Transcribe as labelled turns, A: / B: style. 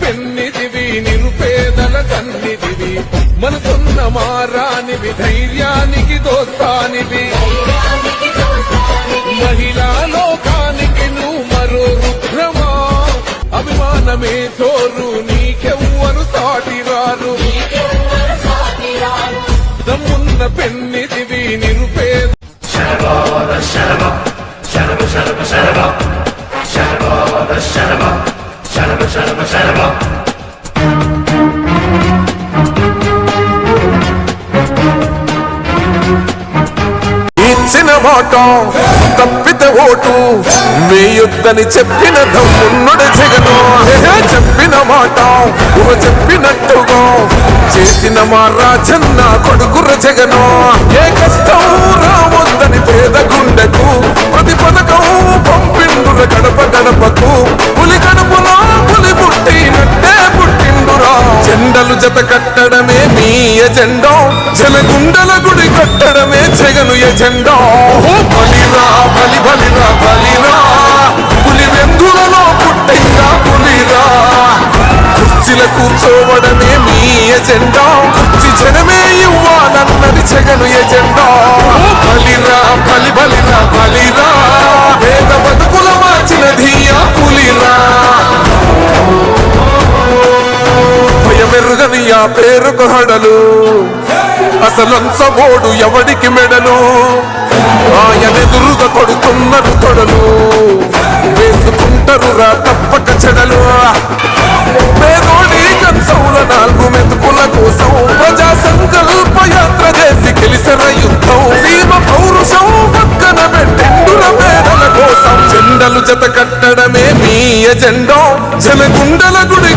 A: పెన్నిదివి నిరుపేదల కన్నిదివి మనసున్న మారానివి ధైర్యానికి దోస్తానివి మహిళా లోకానికి నువ్వు మరో రుద్రమా అభిమానమే చోరు నీకెవ్వరు సాటిరారు దమ్మున్న పెన్నిదివి నిరుపేద
B: ఇచ్చిన మాట తప్పితే ఓటు వేయొద్దని చెప్పిన దమ్మున్నడు జగను చెప్పిన మాట చెప్పినట్టుగా చేసిన మా రాజన్న కొడుకుర జగను ఏ కష్టం రావద్దని పేద గుండెకు ప్రతి పథకం పంపిండుర గడప గడపకు పులి గడపలో పులి పుట్టినట్టే పుట్టిండురా జెండలు జత కట్టడమే మీ ఎజెండా జనగుండల గుడి కట్టడమే జగను ఎజెండా బలిరా బలి బలిరా బలిరా పులి వెందులలో పుట్టిందా పులిరా కుర్చీల కూర్చోవడమే మీ ఎజెండా కుర్చీ జనమే ఇవ్వాలన్నది జగను ఎజెండా బలిరా బలి బలిరా బలిరా పేద బతుకుల మార్చినది ఆ పులిరా భయమెరుగని ఆ పేరుకు హడలు అసలంచబోడు ఎవడికి మెడలు ఆయనెదురుగా కొడుతున్నారు తొడలు వేసుకుంటారు రా తప్పక చెడలు పేదోడి కంచౌల 4 మెతుకుల కోసం ప్రజా సంకల్ప యాత్ర చేసి గెలిసిన యుద్ధం సీమ పౌరుషం పక్కన పెట్టిండుర పేదల కోసం జెండలు జత కట్టడమే మీ ఎజెండా జనగుండల గుడి